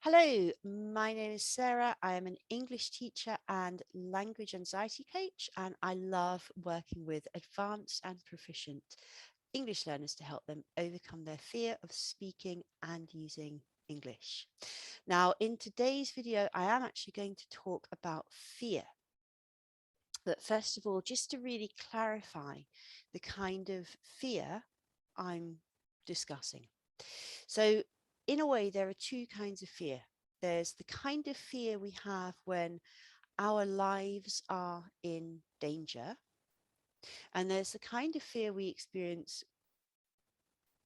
Hello, my name is Sarah. I am an English teacher and language anxiety coach, and I love working with advanced and proficient English learners to help them overcome their fear of speaking and using English. Now, in today's video, I am actually going to talk about fear. But first of all, just to really clarify the kind of fear I'm discussing. So, in a way, there are two kinds of fear. There's the kind of fear we have when our lives are in danger, and there's the kind of fear we experience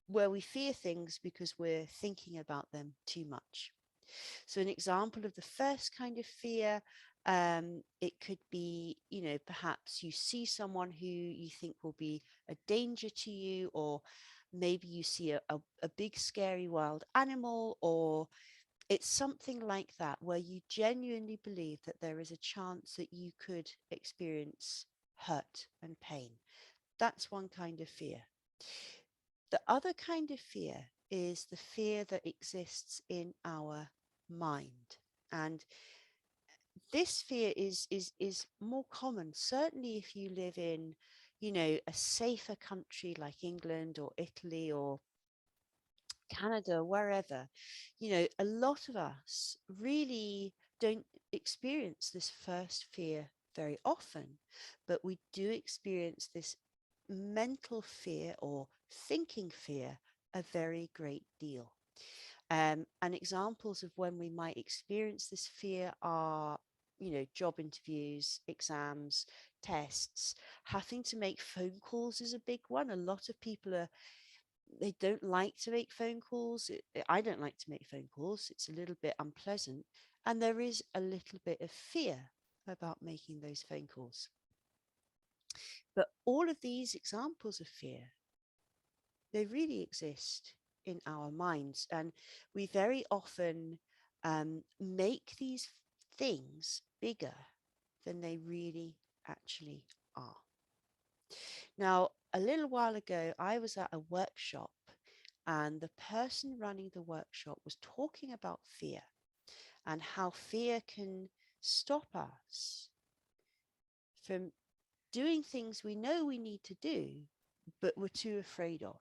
where we fear things because we're thinking about them too much. So, an example of the first kind of fear, it could be, perhaps you see someone who you think will be a danger to you, or maybe you see a big, scary wild animal, or it's something like that where you genuinely believe that there is a chance that you could experience hurt and pain. That's one kind of fear. The other kind of fear is the fear that exists in our mind. And this fear is more common, certainly if you live in, a safer country like England or Italy or Canada, wherever. A lot of us really don't experience this first fear very often, but we do experience this mental fear or thinking fear a very great deal. And examples of when we might experience this fear are, job interviews, exams, tests. Having to make phone calls is a big one. A lot of people they don't like to make phone calls. I don't like to make phone calls. It's a little bit unpleasant. And there is a little bit of fear about making those phone calls. But all of these examples of fear, they really exist in our minds. And we very often make these things bigger than they really actually are. Now, a little while ago, I was at a workshop, and the person running the workshop was talking about fear and how fear can stop us from doing things we know we need to do, but we're too afraid of.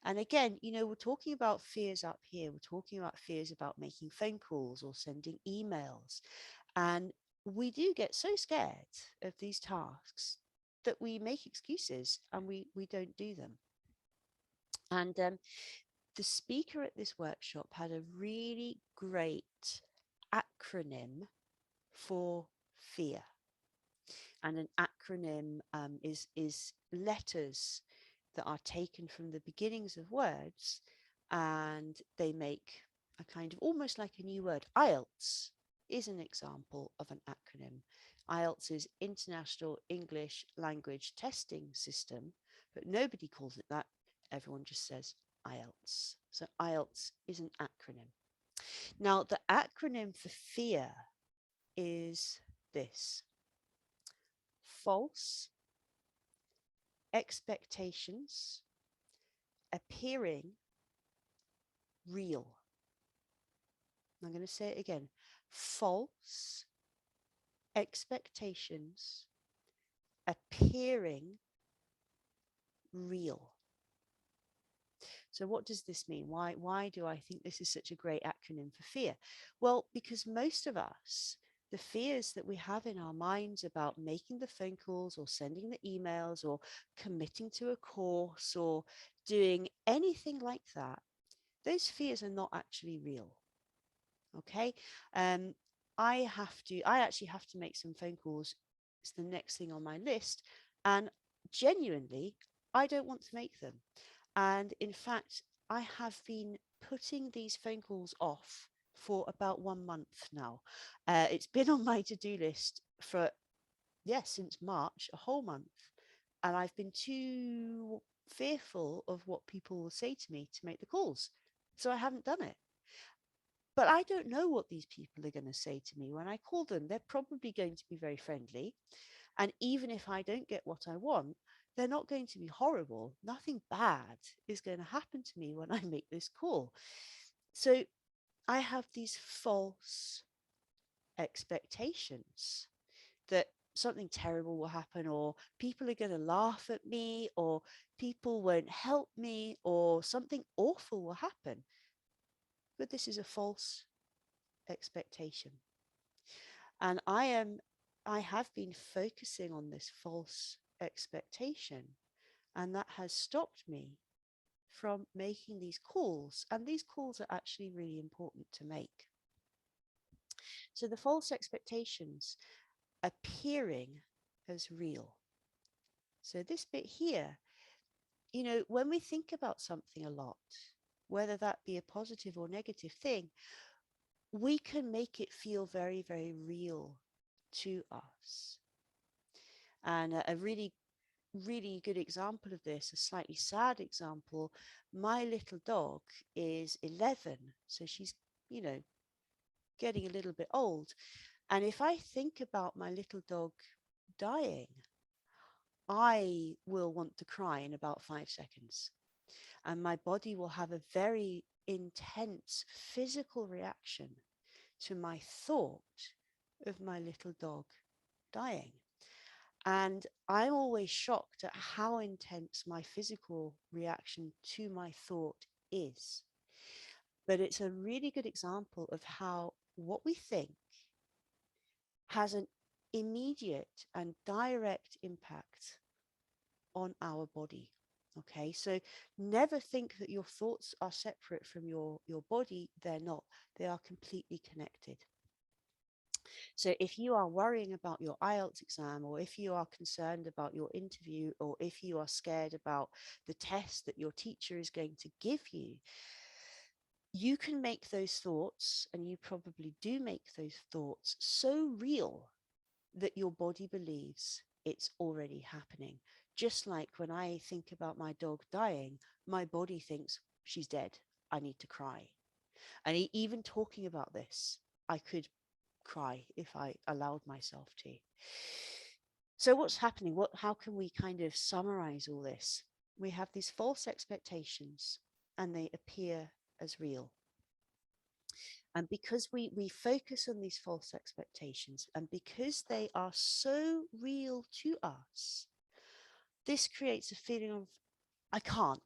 And again, we're talking about fears up here. We're talking about fears about making phone calls or sending emails. And we do get so scared of these tasks that we make excuses and we don't do them. And the speaker at this workshop had a really great acronym for fear. And an acronym is letters that are taken from the beginnings of words, and they make a kind of almost like a new word. IELTS is an example of an acronym. IELTS is International English Language Testing System, but nobody calls it that. Everyone just says IELTS. So IELTS is an acronym. Now, the acronym for fear is this: false expectations appearing real. I'm going to say it again: false expectations appearing real. So what does this mean? Why do I think this is such a great acronym for fear? Well, because most of us, the fears that we have in our minds about making the phone calls or sending the emails or committing to a course or doing anything like that, those fears are not actually real. Okay. Um, I actually have to make some phone calls. It's the next thing on my list. And genuinely, I don't want to make them. And in fact, I have been putting these phone calls off for about 1 month now. It's been on my to-do list for, since March, a whole month. And I've been too fearful of what people will say to me to make the calls. So I haven't done it. But I don't know what these people are going to say to me when I call them. They're probably going to be very friendly. And even if I don't get what I want, they're not going to be horrible. Nothing bad is going to happen to me when I make this call. So I have these false expectations that something terrible will happen, or people are going to laugh at me, or people won't help me, or something awful will happen. But this is a false expectation. And I have been focusing on this false expectation, and that has stopped me from making these calls. And these calls are actually really important to make. So the false expectations appearing as real. So this bit here, when we think about something a lot, whether that be a positive or negative thing, we can make it feel very, very real to us. And a really, really good example of this, a slightly sad example, my little dog is 11. So she's, you know, getting a little bit old. And if I think about my little dog dying, I will want to cry in about 5 seconds. And my body will have a very intense physical reaction to my thought of my little dog dying. And I'm always shocked at how intense my physical reaction to my thought is. But it's a really good example of how what we think has an immediate and direct impact on our body. Okay, so never think that your thoughts are separate from your body. They're not. They are completely connected. So if you are worrying about your IELTS exam, or if you are concerned about your interview, or if you are scared about the test that your teacher is going to give you, you can make those thoughts, and you probably do make those thoughts so real that your body believes it's already happening. Just like when I think about my dog dying, my body thinks she's dead. I need to cry. And even talking about this, I could cry if I allowed myself to. So what's happening? How can we kind of summarize all this? We have these false expectations and they appear as real. And because we focus on these false expectations and because they are so real to us, this creates a feeling of, I can't.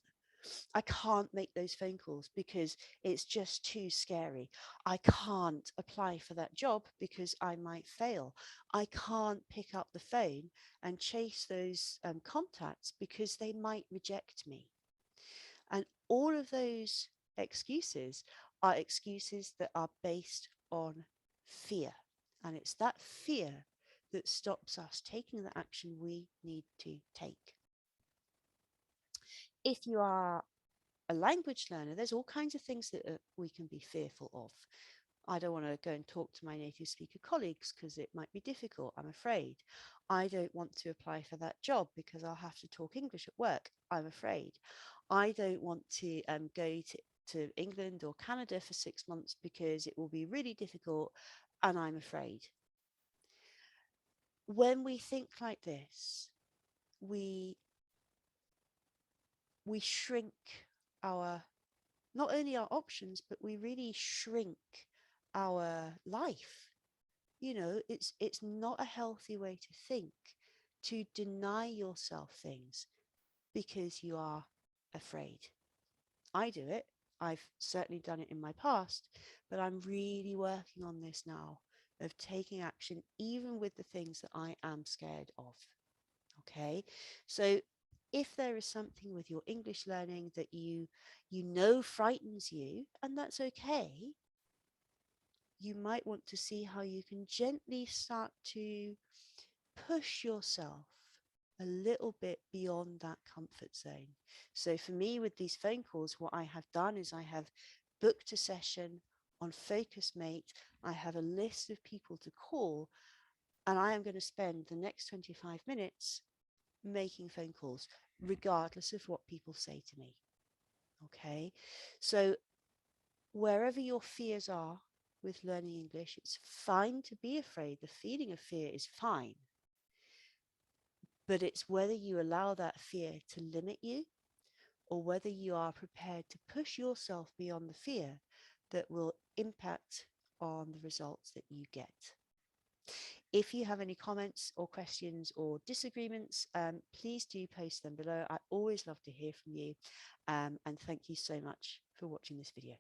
I can't make those phone calls because it's just too scary. I can't apply for that job because I might fail. I can't pick up the phone and chase those contacts because they might reject me. And all of those excuses are excuses that are based on fear. And it's that fear that stops us taking the action we need to take. If you are a language learner, there's all kinds of things that we can be fearful of. I don't want to go and talk to my native speaker colleagues because it might be difficult. I'm afraid. I don't want to apply for that job because I'll have to talk English at work. I'm afraid. I don't want to go to England or Canada for 6 months because it will be really difficult and I'm afraid. When we think like this, we shrink our not only our options, but we really shrink our life. It's not a healthy way to think, to deny yourself things because you are afraid. I do it. I've certainly done it in my past, but I'm really working on this now of taking action, even with the things that I am scared of. Okay. So if there is something with your English learning that you know frightens you, and that's okay, you might want to see how you can gently start to push yourself a little bit beyond that comfort zone. So for me, with these phone calls, what I have done is I have booked a session on Focus Mate. I have a list of people to call, and I am going to spend the next 25 minutes making phone calls, regardless of what people say to me. Okay. So wherever your fears are with learning English, it's fine to be afraid. The feeling of fear is fine. But it's whether you allow that fear to limit you or whether you are prepared to push yourself beyond the fear that will impact on the results that you get. If you have any comments or questions or disagreements, please do post them below. I always love to hear from you. And thank you so much for watching this video.